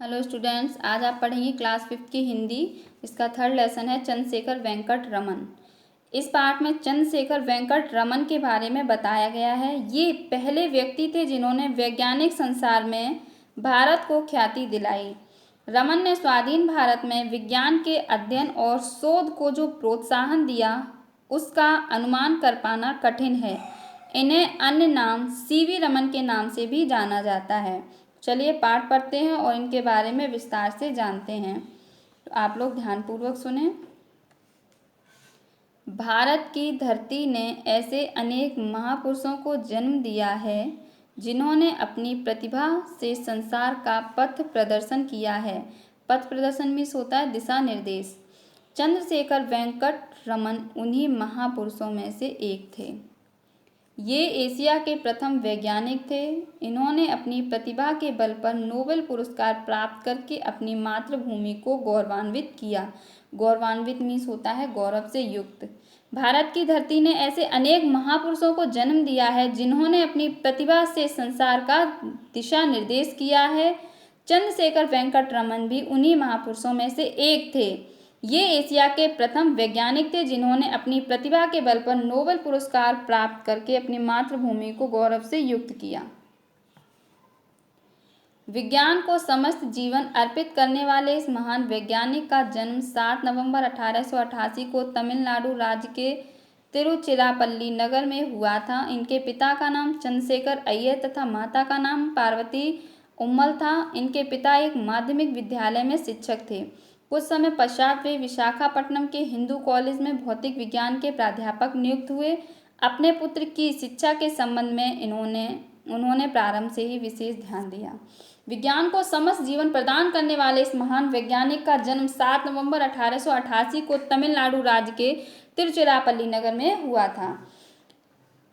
Hello students, आज आप पढ़ेंगे क्लास 5 की हिंदी। इसका थर्ड लेसन है चंद्रशेखर वेंकट रमन। इस पाठ में चंद्रशेखर वेंकट रमन के बारे में बताया गया है। ये पहले व्यक्ति थे जिन्होंने वैज्ञानिक संसार में भारत को ख्याति दिलाई। रमन ने स्वाधीन भारत में विज्ञान के अध्ययन और शोध को जो प्रोत्साहन दिया उसका अनुमान कर पाना कठिन है। इन्हें अन्य नाम सीवी रमन के नाम से भी जाना जाता है। चलिए पाठ पढ़ते हैं और इनके बारे में विस्तार से जानते हैं। तो आप लोग ध्यानपूर्वक सुने। भारत की धरती ने ऐसे अनेक महापुरुषों को जन्म दिया है जिन्होंने अपनी प्रतिभा से संसार का पथ प्रदर्शन किया है। पथ प्रदर्शन मीन्स होता है दिशा निर्देश। चंद्रशेखर वेंकट रमन उन्हीं महापुरुषों में से एक थे। ये एशिया के प्रथम वैज्ञानिक थे। इन्होंने अपनी प्रतिभा के बल पर नोबेल पुरस्कार प्राप्त करके अपनी मातृभूमि को गौरवान्वित किया। गौरवान्वित मीन्स होता है गौरव से युक्त। भारत की धरती ने ऐसे अनेक महापुरुषों को जन्म दिया है जिन्होंने अपनी प्रतिभा से संसार का दिशा निर्देश किया है। चंद्रशेखर वेंकट रमन भी उन्हीं महापुरुषों में से एक थे। ये एशिया के प्रथम वैज्ञानिक थे जिन्होंने अपनी प्रतिभा के बल पर नोबेल पुरस्कार प्राप्त करके अपनी मातृभूमि को गौरव से युक्त किया। विज्ञान को समस्त जीवन अर्पित करने वाले इस महान वैज्ञानिक का जन्म 7 नवंबर 1888 को तमिलनाडु राज्य के तिरुचिरापल्ली नगर में हुआ था। इनके पिता का नाम चंद्रशेखर अय्यर तथा माता का नाम पार्वती उम्मल था। इनके पिता एक माध्यमिक विद्यालय में शिक्षक थे। कुछ समय पश्चात वे विशाखापट्टनम के हिंदू कॉलेज में भौतिक विज्ञान के प्राध्यापक नियुक्त हुए। अपने पुत्र की शिक्षा के संबंध में उन्होंने प्रारंभ से ही विशेष ध्यान दिया। विज्ञान को समस्त जीवन प्रदान करने वाले इस महान वैज्ञानिक का जन्म 7 नवंबर 1888 को तमिलनाडु राज्य के तिरुचिरापल्ली नगर में हुआ था।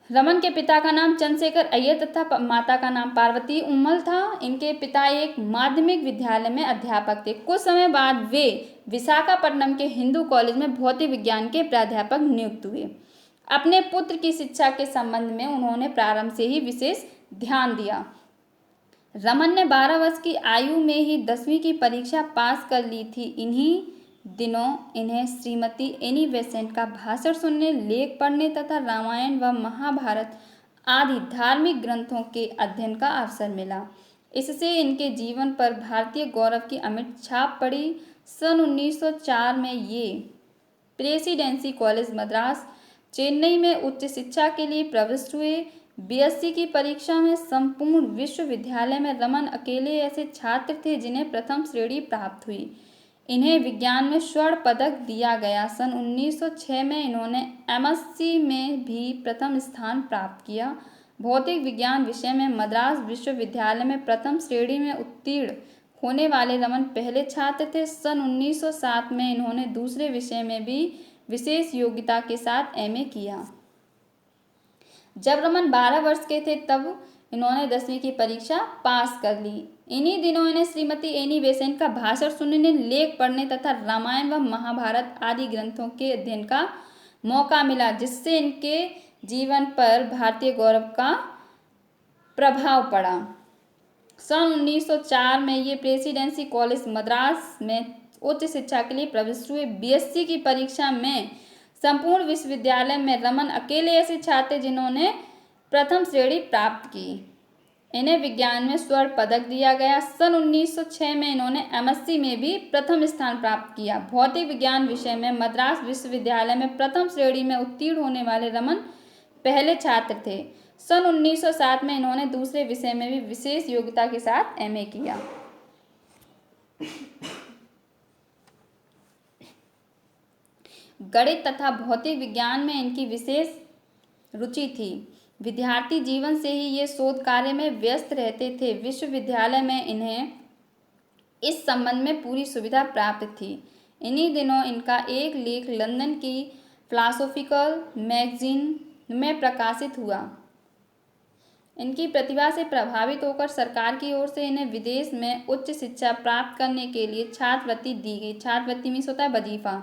रमन के पिता का नाम चंद्रशेखर अय्यर तथा माता का नाम पार्वती उम्मल था। इनके पिता एक माध्यमिक विद्यालय में अध्यापक थे। कुछ समय बाद वे विशाखापट्टनम के हिंदू कॉलेज में भौतिक विज्ञान के प्राध्यापक नियुक्त हुए। अपने पुत्र की शिक्षा के संबंध में उन्होंने प्रारंभ से ही विशेष ध्यान दिया। रमन ने 12 वर्ष की आयु में ही 10वीं की परीक्षा पास कर ली थी। इन्हीं दिनों इन्हें श्रीमती एनी बेसेंट का भाषण सुनने, लेख पढ़ने तथा रामायण व महाभारत आदि धार्मिक ग्रंथों के अध्ययन का अवसर मिला। इससे इनके जीवन पर भारतीय गौरव की अमिट छाप पड़ी। सन 1904 में ये प्रेसिडेंसी कॉलेज मद्रास, चेन्नई में उच्च शिक्षा के लिए प्रविष्ट हुए। बीएससी की परीक्षा में संपूर्ण विश्वविद्यालय में रमन अकेले ऐसे छात्र थे जिन्हें प्रथम श्रेणी प्राप्त हुई। इन्हें विज्ञान में स्वर्ण पदक दिया गया। सन 1906 में इन्होंने एमएससी में भी प्रथम स्थान प्राप्त किया। भौतिक विज्ञान विषय में मद्रास विश्वविद्यालय में प्रथम श्रेणी में उत्तीर्ण होने वाले रमन पहले छात्र थे। सन 1907 में इन्होंने दूसरे विषय में भी विशेष योग्यता के साथ एमए किया। जब रमन 12 वर्ष के थे तब इन्होंने 10वीं की परीक्षा पास कर ली। इन्हीं दिनों इन्हें श्रीमती एनी बेसेंट का भाषण सुनने, लेख पढ़ने तथा रामायण व महाभारत आदि ग्रंथों के अध्ययन का मौका मिला, जिससे इनके जीवन पर भारतीय गौरव का प्रभाव पड़ा। सन 1904 में ये प्रेसिडेंसी कॉलेज मद्रास में उच्च शिक्षा के लिए प्रविष्ट हुए। बीएससी की परीक्षा में संपूर्ण विश्वविद्यालय में रमन अकेले ऐसे छात्र जिन्होंने प्रथम श्रेणी प्राप्त की। इन्हें विज्ञान में स्वर्ण पदक दिया गया। सन 1906 में इन्होंने एमएससी में भी प्रथम स्थान प्राप्त किया। भौतिक विज्ञान विषय में मद्रास विश्वविद्यालय में प्रथम श्रेणी में उत्तीर्ण होने वाले रमन पहले छात्र थे। सन 1907 में इन्होंने दूसरे विषय में भी विशेष योग्यता के साथ एमए किया। गणित तथा भौतिक विज्ञान में इनकी विशेष रुचि थी। विद्यार्थी जीवन से ही ये शोध कार्य में व्यस्त रहते थे। विश्वविद्यालय में इन्हें इस संबंध में पूरी सुविधा प्राप्त थी। इन्हीं दिनों इनका एक लेख लंदन की फिलॉसॉफिकल मैगजीन में प्रकाशित हुआ। इनकी प्रतिभा से प्रभावित होकर सरकार की ओर से इन्हें विदेश में उच्च शिक्षा प्राप्त करने के लिए छात्रवृत्ति दी गई। छात्रवृत्ति मीन्स होता है वजीफा,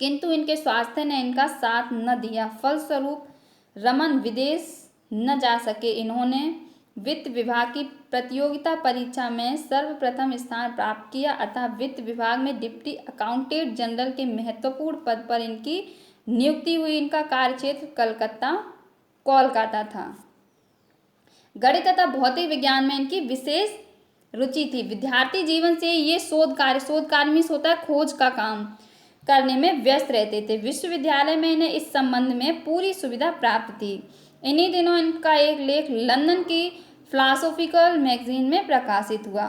किंतु इनके स्वास्थ्य ने इनका साथ न दिया। फलस्वरूप रमन विदेश न जा सके। इन्होंने वित्त विभाग की प्रतियोगिता परीक्षा में सर्वप्रथम स्थान प्राप्त किया, अतः वित्त विभाग में डिप्टी अकाउंटेंट जनरल के महत्वपूर्ण पद पर इनकी नियुक्ति हुई। इनका कार्यक्षेत्र कोलकाता था। गणित तथा भौतिक विज्ञान में इनकी विशेष रुचि थी। विद्यार्थी जीवन से ये शोध कार्य में होता है खोज का काम करने में व्यस्त रहते थे। विश्वविद्यालय में इन्हें इस संबंध में पूरी सुविधा प्राप्त थी। इन्हीं दिनों इनका एक लेख लंदन की फिलॉसॉफिकल मैगजीन में प्रकाशित हुआ।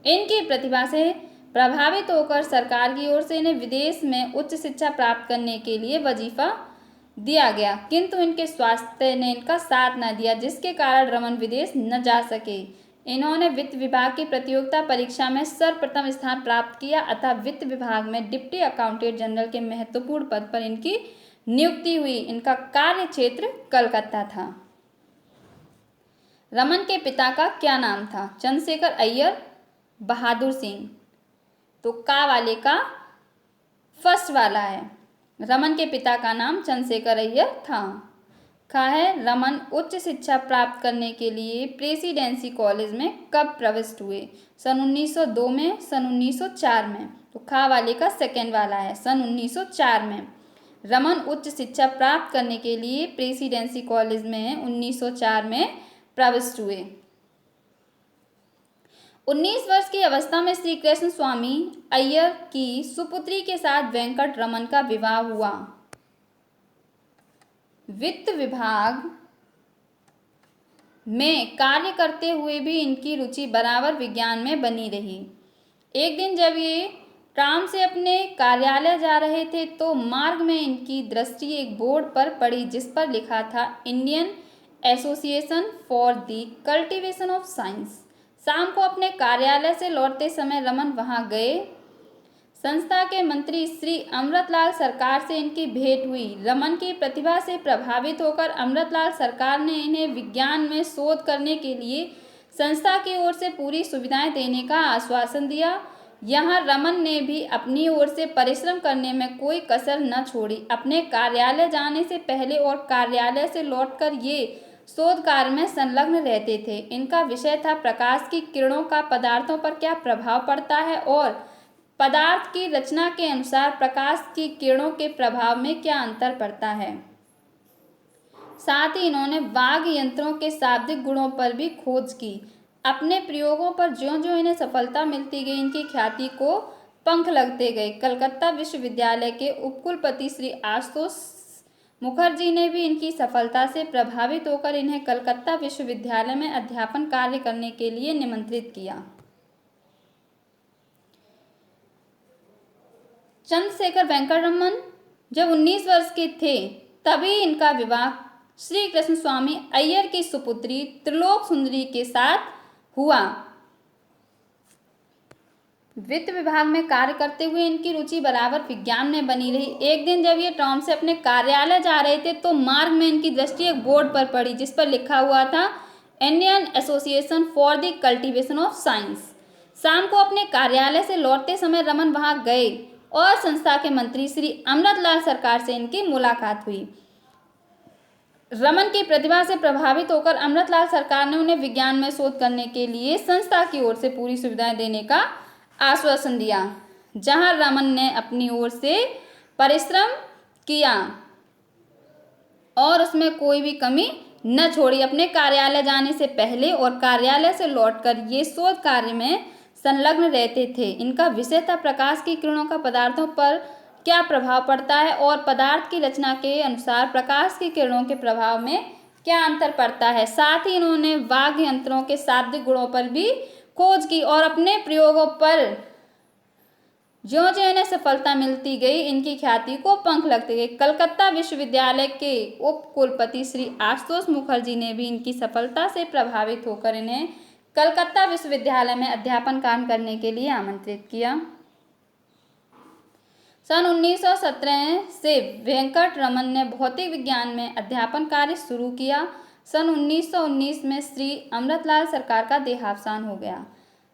इनकी प्रतिभा से प्रभावित होकर सरकार की ओर से इन्हें विदेश में उच्च शिक्षा प्राप्त करने के लिए वजीफा दिया गया, किंतु इनके स्वास्थ्य ने इनका साथ न दिया, जिसके कारण रमन विदेश न जा सके। इन्होंने वित्त विभाग की प्रतियोगिता परीक्षा में सर्वप्रथम स्थान प्राप्त किया, अतः वित्त विभाग में डिप्टी अकाउंटेंट जनरल के महत्वपूर्ण पद पर इनकी नियुक्ति हुई। इनका कार्य क्षेत्र कलकत्ता था। रमन के पिता का क्या नाम था? चंद्रशेखर अय्यर, बहादुर सिंह। तो का वाले का फर्स्ट वाला है। रमन के पिता का नाम चंद्रशेखर अय्यर था। खा है रमन उच्च शिक्षा प्राप्त करने के लिए प्रेसिडेंसी कॉलेज में कब प्रविष्ट हुए? सन 1902 में, सन 1904 में। तो खा वाले का सेकेंड वाला है, सन 1904 में। रमन उच्च शिक्षा प्राप्त करने के लिए प्रेसिडेंसी कॉलेज में 1904 में प्रविष्ट हुए। 19 वर्ष की अवस्था में श्री कृष्ण स्वामी अय्यर की सुपुत्री के साथ वेंकट रमन का विवाह हुआ। वित्त विभाग में कार्य करते हुए भी इनकी रुचि बराबर विज्ञान में बनी रही। एक दिन जब ये ट्राम से अपने कार्यालय जा रहे थे तो मार्ग में इनकी दृष्टि एक बोर्ड पर पड़ी जिस पर लिखा था Indian association for the cultivation of science. शाम को अपने कार्यालय से लौटते समय रमन वहां गए। संस्था के मंत्री श्री अमृतलाल सरकार से इनकी भेंट हुई। रमन की प्रतिभा से प्रभावित होकर अमृतलाल सरकार ने इन्हें विज्ञान में शोध करने के लिए संस्था की ओर से पूरी सुविधाएं देने का आश्वासन दिया। यहाँ रमन ने भी अपनी ओर से परिश्रम करने में कोई कसर न छोड़ी। अपने कार्यालय जाने से पहले और कार्यालय से लौटकर ये शोध कार्य में संलग्न रहते थे। इनका विषय था प्रकाश की किरणों का पदार्थों पर क्या प्रभाव पड़ता है और पदार्थ की रचना के अनुसार प्रकाश की किरणों के प्रभाव में क्या अंतर पड़ता है। साथ ही इन्होंने वाद्य यंत्रों के शाब्दिक गुणों पर भी खोज की। अपने प्रयोगों पर ज्यों-ज्यों इन्हें सफलता मिलती गई इनकी ख्याति को पंख लगते गए। कलकत्ता विश्वविद्यालय के उपकुलपति श्री आशुतोष मुखर्जी ने भी इनकी सफलता से प्रभावित होकर इन्हें कलकत्ता विश्वविद्यालय में अध्यापन कार्य करने के लिए निमंत्रित किया। चंद्रशेखर वेंकट रमन जब 19 वर्ष के थे तभी इनका विवाह श्री कृष्ण स्वामी अय्यर की सुपुत्री त्रिलोक सुंदरी के साथ हुआ। वित्त विभाग में कार्य करते हुए इनकी रुचि बराबर विज्ञान में बनी रही। एक दिन जब ये टॉम से अपने कार्यालय जा रहे थे तो मार्ग में इनकी दृष्टि एक बोर्ड पर पड़ी जिस पर लिखा हुआ था Indian association for the cultivation of science. शाम को अपने कार्यालय से लौटते समय रमन वहां गए और संस्था के मंत्री श्री अमृतलाल सरकार से इनकी मुलाकात हुई। रमन की प्रतिभा से प्रभावित होकर अमृतलाल सरकार ने उन्हें विज्ञान में शोध करने के लिए संस्था की ओर से पूरी सुविधाएं देने का आश्वासन दिया। जहां रमन ने अपनी ओर से परिश्रम किया और उसमें कोई भी कमी न छोड़ी। अपने कार्यालय जाने से पहले और कार्यालय से लौटकर ये शोध कार्य में संलग्न रहते थे। इनका विषय था प्रकाश की किरणों का पदार्थों पर क्या प्रभाव पड़ता है और पदार्थ की रचना के अनुसार प्रकाश की किरणों के प्रभाव में क्या अंतर पड़ता है। साथ ही इन्होंने वाद्य यंत्रों के शाब्दिक गुणों पर भी खोज की और अपने प्रयोगों पर ज्यों-ज्यों इन्हें सफलता मिलती गई इनकी ख्याति को पंख लगते गए। कलकत्ता विश्वविद्यालय के उप कुलपति श्री आशुतोष मुखर्जी ने भी इनकी सफलता से प्रभावित होकर इन्हें कलकत्ता विश्वविद्यालय में अध्यापन काम करने के लिए आमंत्रित किया। सन 1917 से वेंकट रमन ने भौतिक विज्ञान में अध्यापन कार्य शुरू किया। सन 1919 में श्री अमृतलाल सरकार का देहावसान हो गया।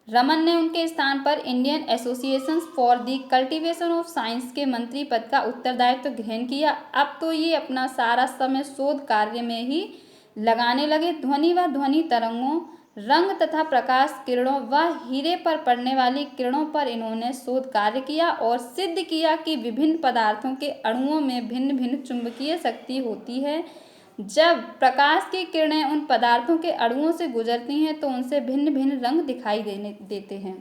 रमन ने उनके स्थान पर Indian association for the cultivation of science के मंत्री पद का उत्तरदायित्व ग्रहण किया। अब तो ये अपना सारा समय शोध कार्य में ही लगाने लगे। ध्वनि व ध्वनि तरंगों, रंग तथा प्रकाश किरणों व हीरे पर पड़ने वाली किरणों पर इन्होंने शोध कार्य किया और सिद्ध किया कि विभिन्न पदार्थों के अणुओं में भिन्न भिन्न चुंबकीय शक्ति होती है। जब प्रकाश की किरणें उन पदार्थों के अणुओं से गुजरती हैं तो उनसे भिन्न भिन्न रंग दिखाई देते हैं।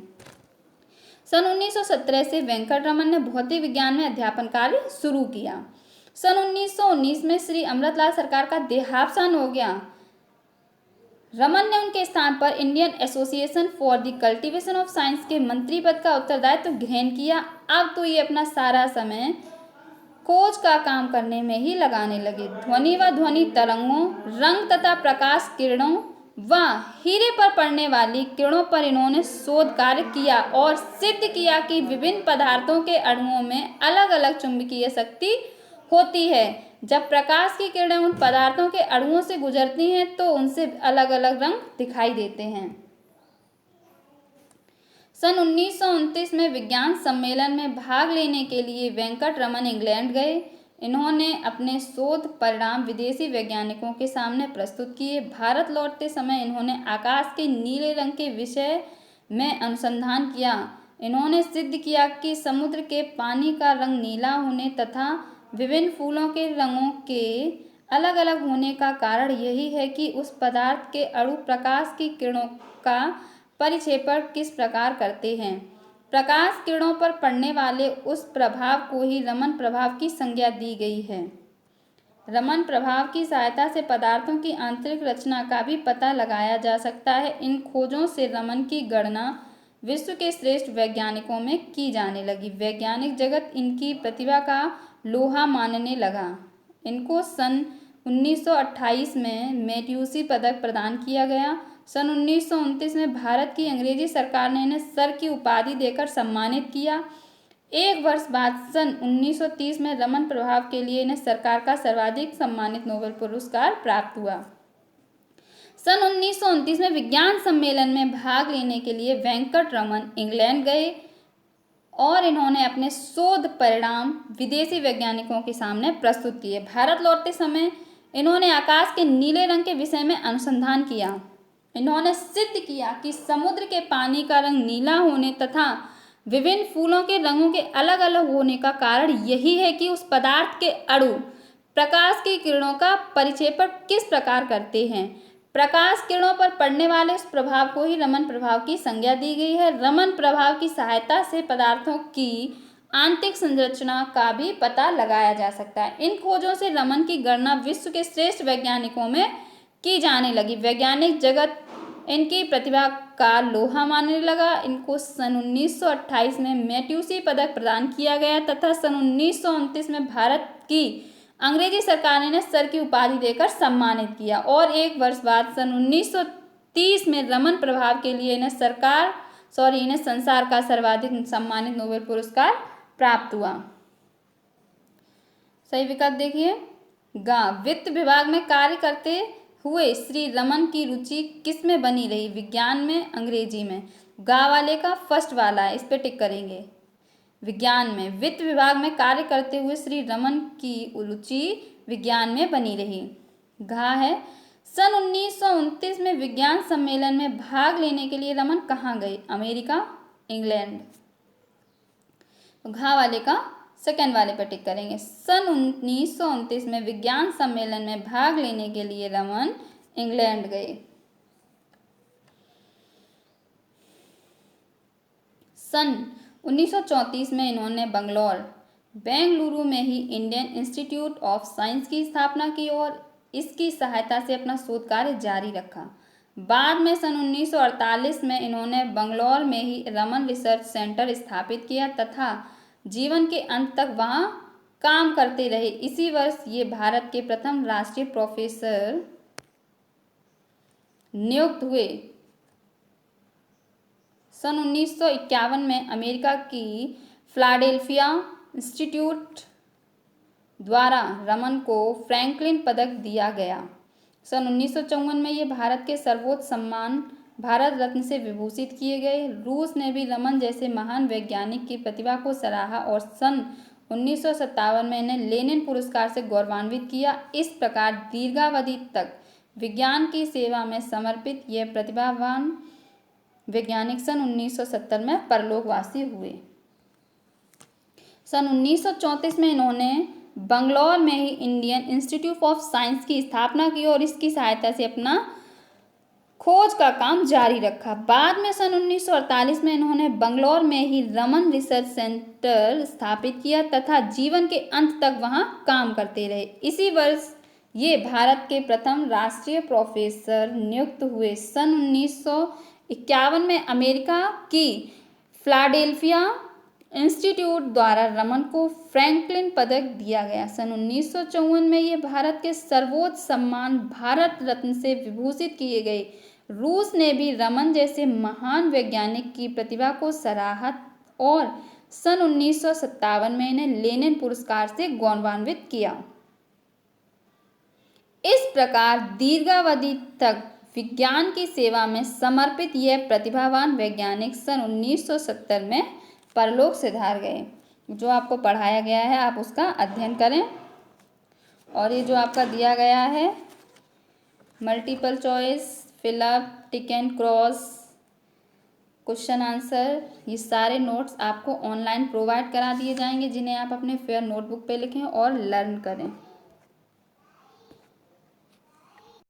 सन 1917 से वेंकटरमन ने भौतिक विज्ञान में अध्यापन कार्य शुरू किया। सन 1919 में श्री अमृतलाल सरकार का देहावसान हो गया। रमन ने उनके स्थान पर Indian association for the cultivation of science के मंत्री पद का उत्तरदायित्व ग्रहण किया। अब तो ये अपना सारा समय खोज का काम करने में ही लगाने लगे। ध्वनि व ध्वनि तरंगों, रंग तथा प्रकाश किरणों व हीरे पर पड़ने वाली किरणों पर इन्होंने शोध कार्य किया और सिद्ध किया कि विभिन्न पदार्थों के अणुओं में अलग अलग चुंबकीय शक्ति होती है। जब प्रकाश की किरणें उन पदार्थों के अणुओं से गुजरती हैं तो उनसे अलग अलग रंग दिखाई देते हैं। सन 1929 में विज्ञान सम्मेलन में भाग लेने के लिए वेंकटरमन इंग्लैंड गए। इन्होंने अपने शोध परिणाम विदेशी वैज्ञानिकों के सामने प्रस्तुत किए। भारत लौटते समय इन्होंने आकाश के नीले रंग के विषय में अनुसंधान किया। इन्होंने सिद्ध किया कि समुद्र के पानी का रंग नीला होने तथा विभिन्न फूलों के रंगों के अलग अलग होने का कारण यही है कि उस पदार्थ के अणु प्रकाश की किरणों का परिक्षेपण किस प्रकार करते हैं। प्रकाश किरणों पर पड़ने वाले उस प्रभाव को ही रमन प्रभाव की संज्ञा दी गई है। रमन प्रभाव की सहायता से पदार्थों की आंतरिक रचना का भी पता लगाया जा सकता है। इन खोजों से रमन की गणना विश्व के श्रेष्ठ वैज्ञानिकों में की जाने लगी। वैज्ञानिक जगत इनकी प्रतिभा का लोहा मानने लगा। इनको सन 1928 में मैथ्यूसी पदक प्रदान किया गया। सन 1929 में भारत की अंग्रेजी सरकार ने इन्हें सर की उपाधि देकर सम्मानित किया। एक वर्ष बाद सन 1930 में रमन प्रभाव के लिए इन्हें सरकार का सर्वाधिक सम्मानित नोबेल पुरस्कार प्राप्त हुआ। सन 1929 में विज्ञान सम्मेलन में भाग लेने के लिए वेंकटरमन इंग्लैंड गए और इन्होंने अपने शोध परिणाम विदेशी वैज्ञानिकों के सामने प्रस्तुत किए। भारत लौटते समय इन्होंने आकाश के नीले रंग के विषय में अनुसंधान किया। इन्होंने सिद्ध किया कि समुद्र के पानी का रंग नीला होने तथा विभिन्न फूलों के रंगों के अलग अलग होने का कारण यही है कि उस पदार्थ के अणु प्रकाश की किरणों का परिक्षेपण किस प्रकार करते हैं। प्रकाश किरणों पर पड़ने वाले उस प्रभाव को ही रमन प्रभाव की संज्ञा दी गई है। रमन प्रभाव की सहायता से पदार्थों की आंतरिक संरचना का भी पता लगाया जा सकता है। इन खोजों से रमन की गणना विश्व के श्रेष्ठ वैज्ञानिकों में की जाने लगी। वैज्ञानिक जगत इनकी प्रतिभा का लोहा मानने लगा। इनको सन 1928 में मैथ्यूसी पदक प्रदान किया गया तथा सन 1929 में भारत की अंग्रेजी सरकार ने इन्हें सर की उपाधि देकर सम्मानित किया और एक वर्ष बाद सन 1930 में रमन प्रभाव के लिए इन्हें संसार का सर्वाधिक सम्मानित नोबेल पुरस्कार प्राप्त हुआ। सही विकल्प देखिए। गा वित्त विभाग में कार्य करते हुए श्री रमन की रुचि किस में बनी रही? विज्ञान में, अंग्रेजी में। गा वाले का फर्स्ट वाला है, इस पे टिक करेंगे। विज्ञान में। वित्त विभाग में कार्य करते हुए श्री रमन की रुचि विज्ञान में बनी रही। घा है सन 1929 में विज्ञान सम्मेलन में भाग लेने के लिए रमन कहाँ गए? America, England. घा वाले का सेकेंड वाले पर टिक करेंगे। सन 1929 में विज्ञान सम्मेलन में भाग लेने के लिए रमन इंग्लैंड गए। सन 1934 में इन्होंने बेंगलुरु में ही इंडियन इंस्टीट्यूट ऑफ साइंस की स्थापना की और इसकी सहायता से अपना शोध कार्य जारी रखा। बाद में सन 1948 में इन्होंने बंगलौर में ही रमन रिसर्च सेंटर स्थापित किया तथा जीवन के अंत तक वहां काम करते रहे। इसी वर्ष ये भारत के प्रथम राष्ट्रीय प्रोफेसर नियुक्त हुए। सन 1951 में अमेरिका की फिलाडेल्फिया इंस्टीट्यूट द्वारा रमन को फ्रैंकलिन पदक दिया गया। सन 1954 में ये भारत के सर्वोच्च सम्मान भारत रत्न से विभूषित किए गए। रूस ने भी रमन जैसे महान वैज्ञानिक की प्रतिभा को सराहा और सन 1957 में इन्हें लेनिन पुरस्कार से गौरवान्वित किया। इस प्रकार दीर्घावधि तक विज्ञान की सेवा में समर्पित यह प्रतिभावान वैज्ञानिक सन 1970 में परलोकवासी हुए। सन 1934 में इन्होंने बंगलौर में ही इंडियन इंस्टीट्यूट ऑफ साइंस की स्थापना की और इसकी सहायता से अपना खोज का काम जारी रखा। बाद में सन 1948 में इन्होंने बंगलौर में ही रमन रिसर्च सेंटर स्थापित किया तथा जीवन के अंत तक वहां काम करते रहे। इसी वर्ष ये भारत के प्रथम राष्ट्रीय प्रोफेसर नियुक्त हुए। सन 1951 में अमेरिका की फिलाडेल्फिया इंस्टीट्यूट द्वारा रमन को फ्रैंकलिन पदक दिया गया। सन 1954 में ये भारत के सर्वोच्च सम्मान भारत रत्न से विभूषित किए गए। रूस ने भी रमन जैसे महान वैज्ञानिक की प्रतिभा को सराहा और सन 1957 में इन्हें लेनिन पुरस्कार से गौरवान्वित किया। इस प्रकार दीर्घावधि तक विज्ञान की सेवा में समर्पित यह प्रतिभावान वैज्ञानिक सन 1970 में परलोक सिधार गए। जो आपको पढ़ाया गया है आप उसका अध्ययन करें। और ये जो आपका दिया गया है multiple choice, fill up, tick and cross, question answer, ये सारे नोट्स आपको ऑनलाइन प्रोवाइड करा दिए जाएंगे जिन्हें आप अपने फेयर नोटबुक पे लिखें और लर्न करें।